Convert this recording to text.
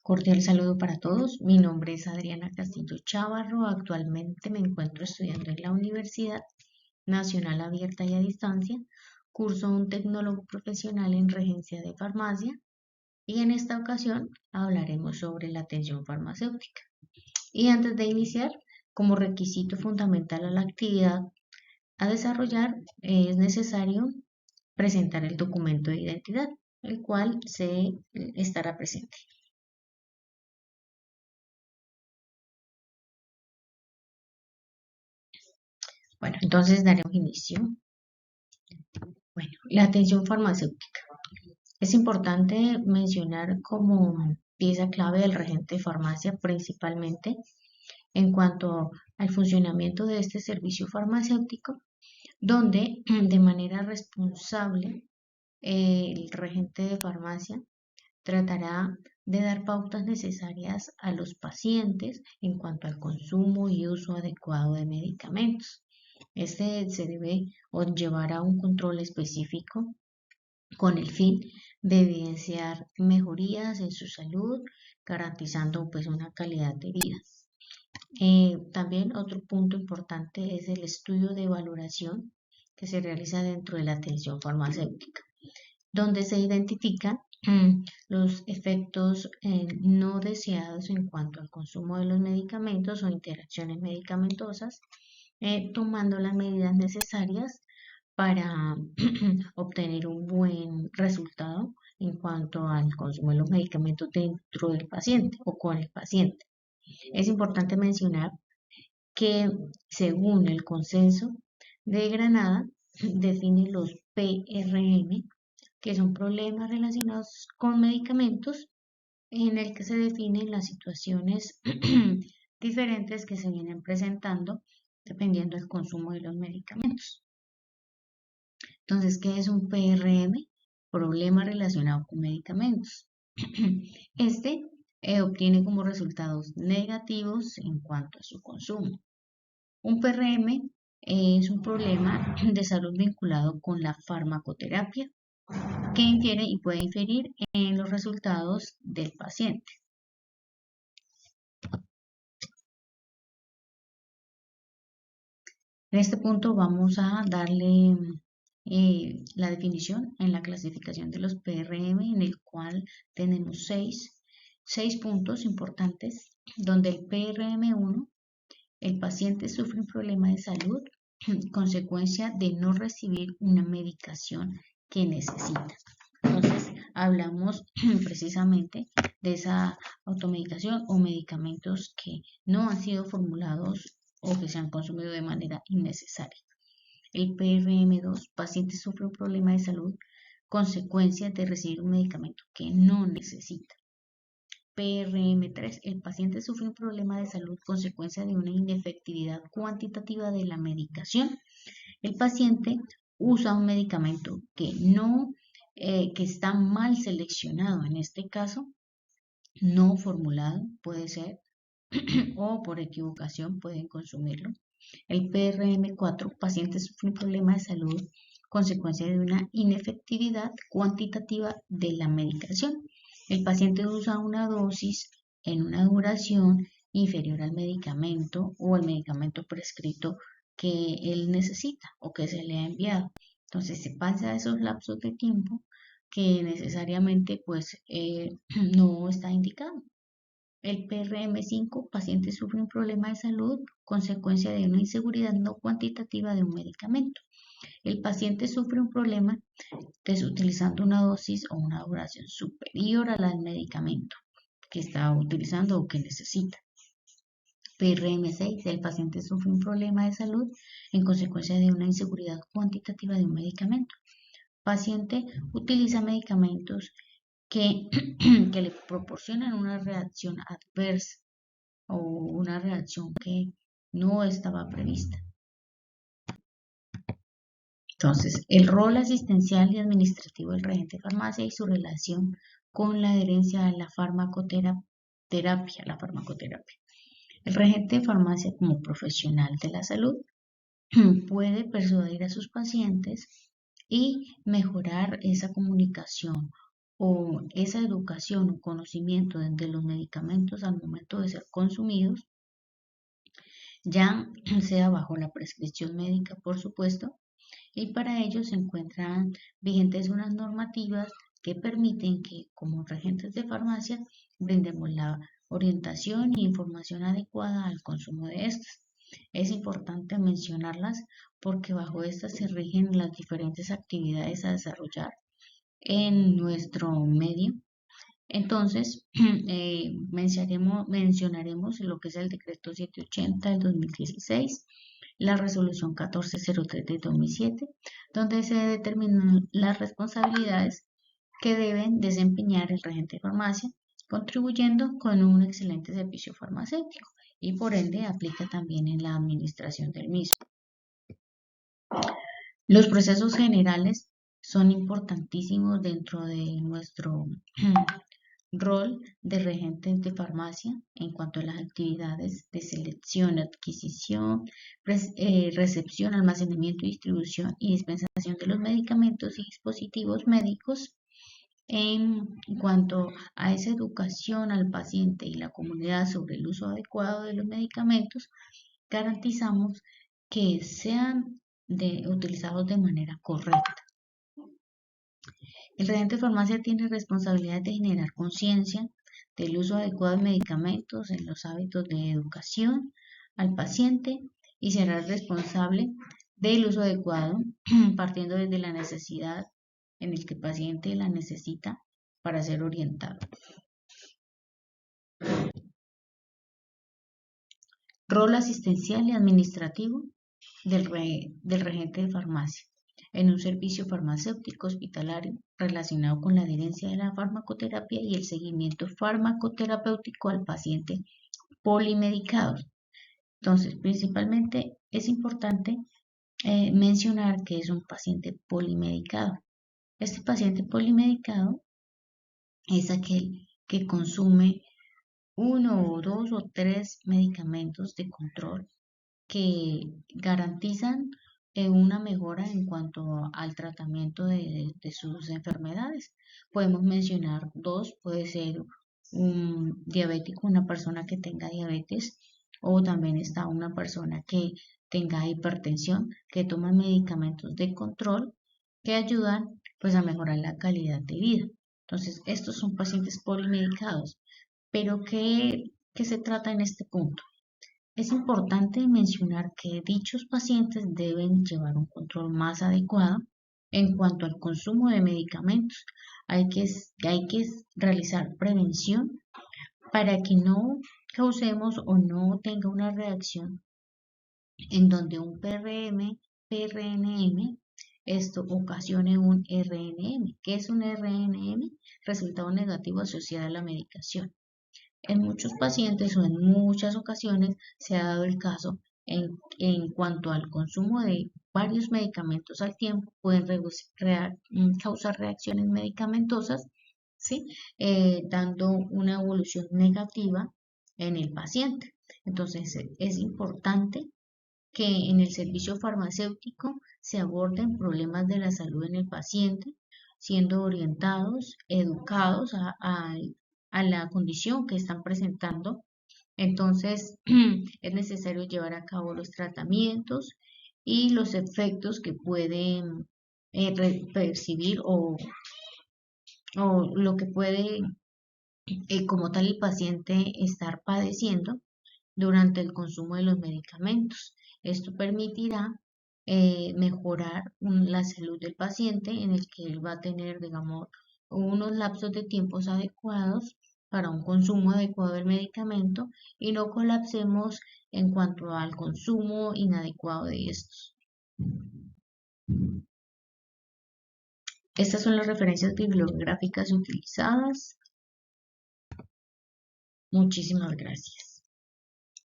Cordial saludo para todos. Mi nombre es Adriana Castillo Chavarro. Actualmente me encuentro estudiando en la Universidad Nacional Abierta y a Distancia. Curso un tecnólogo profesional en regencia de farmacia y en esta ocasión hablaremos sobre la atención farmacéutica. Y antes de iniciar, como requisito fundamental a la actividad a desarrollar, es necesario presentar el documento de identidad, el cual se estará presente. Bueno, entonces daremos inicio. Bueno, la atención farmacéutica. Es importante mencionar como pieza clave del regente de farmacia, principalmente en cuanto al funcionamiento de este servicio farmacéutico, donde de manera responsable el regente de farmacia tratará de dar pautas necesarias a los pacientes en cuanto al consumo y uso adecuado de medicamentos. Este se debe o llevará un control específico con el fin de evidenciar mejorías en su salud, garantizando pues una calidad de vida. También otro punto importante es el estudio de valoración que se realiza dentro de la atención farmacéutica, donde se identifican los efectos no deseados en cuanto al consumo de los medicamentos o interacciones medicamentosas, tomando las medidas necesarias para obtener un buen resultado en cuanto al consumo de los medicamentos dentro del paciente o con el paciente. Es importante mencionar que según el consenso de Granada, define los PRM, que son problemas relacionados con medicamentos, en el que se definen las situaciones diferentes que se vienen presentando dependiendo del consumo de los medicamentos. Entonces, ¿qué es un PRM? Problema relacionado con medicamentos. Este obtiene como resultados negativos en cuanto a su consumo. Un PRM es un problema de salud vinculado con la farmacoterapia que infiere y puede inferir en los resultados del paciente. En este punto vamos a darle la definición en la clasificación de los PRM, en el cual tenemos seis puntos importantes, donde el PRM1, el paciente sufre un problema de salud, consecuencia de no recibir una medicación que necesita. Entonces, hablamos precisamente de esa automedicación o medicamentos que no han sido formulados o que se han consumido de manera innecesaria. El PRM2, paciente sufre un problema de salud, consecuencia de recibir un medicamento que no necesita. PRM3, el paciente sufre un problema de salud, consecuencia de una inefectividad cuantitativa de la medicación. El paciente usa un medicamento que está mal seleccionado, en este caso, no formulado, puede ser, o por equivocación pueden consumirlo. El PRM4, paciente sufre un problema de salud, consecuencia de una inefectividad cuantitativa de la medicación. El paciente usa una dosis en una duración inferior al medicamento o al medicamento prescrito que él necesita o que se le ha enviado. Entonces se pasa esos lapsos de tiempo que necesariamente pues no está indicado. El PRM5, paciente sufre un problema de salud, consecuencia de una inseguridad no cuantitativa de un medicamento. El paciente sufre un problema utilizando una dosis o una duración superior a la del medicamento que está utilizando o que necesita. PRM6, el paciente sufre un problema de salud en consecuencia de una inseguridad cuantitativa de un medicamento. Paciente utiliza medicamentos que le proporcionan una reacción adversa o una reacción que no estaba prevista. Entonces, el rol asistencial y administrativo del regente de farmacia y su relación con la adherencia a la farmacoterapia. El regente de farmacia como profesional de la salud puede persuadir a sus pacientes y mejorar esa comunicación o esa educación o conocimiento de los medicamentos al momento de ser consumidos, ya sea bajo la prescripción médica, por supuesto, y para ello se encuentran vigentes unas normativas que permiten que como regentes de farmacia brindemos la orientación e información adecuada al consumo de estas. Es importante mencionarlas porque bajo estas se rigen las diferentes actividades a desarrollar en nuestro medio. Entonces, mencionaremos lo que es el decreto 780 del 2016, la resolución 1403 del 2007, donde se determinan las responsabilidades que deben desempeñar el regente de farmacia, contribuyendo con un excelente servicio farmacéutico y por ende aplica también en la administración del mismo. Los procesos generales son importantísimos dentro de nuestro rol de regentes de farmacia en cuanto a las actividades de selección, adquisición, recepción, almacenamiento, distribución y dispensación de los medicamentos y dispositivos médicos. En cuanto a esa educación al paciente y la comunidad sobre el uso adecuado de los medicamentos, garantizamos que sean utilizados de manera correcta. El regente de farmacia tiene responsabilidad de generar conciencia del uso adecuado de medicamentos en los hábitos de educación al paciente y será responsable del uso adecuado partiendo desde la necesidad en el que el paciente la necesita para ser orientado. Rol asistencial y administrativo del regente de farmacia en un servicio farmacéutico hospitalario relacionado con la adherencia de la farmacoterapia y el seguimiento farmacoterapéutico al paciente polimedicado. Entonces, principalmente es importante mencionar que es un paciente polimedicado. Este paciente polimedicado es aquel que consume uno o dos o tres medicamentos de control que garantizan una mejora en cuanto al tratamiento de sus enfermedades. Podemos mencionar dos, puede ser un diabético, una persona que tenga diabetes, o también está una persona que tenga hipertensión, que toma medicamentos de control que ayudan pues a mejorar la calidad de vida. Entonces, estos son pacientes polimedicados. Pero ¿qué se trata en este punto? Es importante mencionar que dichos pacientes deben llevar un control más adecuado en cuanto al consumo de medicamentos. Hay que realizar prevención para que no causemos o no tenga una reacción en donde un PRNM, esto ocasione un RNM. ¿Qué es un RNM? Resultado negativo asociado a la medicación. En muchos pacientes o en muchas ocasiones se ha dado el caso en cuanto al consumo de varios medicamentos al tiempo, pueden causar reacciones medicamentosas, ¿sí? Dando una evolución negativa en el paciente. Entonces, es importante que en el servicio farmacéutico se aborden problemas de la salud en el paciente, siendo orientados, educados a la condición que están presentando. Entonces, es necesario llevar a cabo los tratamientos y los efectos que pueden percibir o lo que puede como tal el paciente estar padeciendo durante el consumo de los medicamentos. Esto permitirá mejorar la salud del paciente en el que él va a tener, digamos, unos lapsos de tiempos adecuados para un consumo adecuado del medicamento y no colapsemos en cuanto al consumo inadecuado de estos. Estas son las referencias bibliográficas utilizadas. Muchísimas gracias.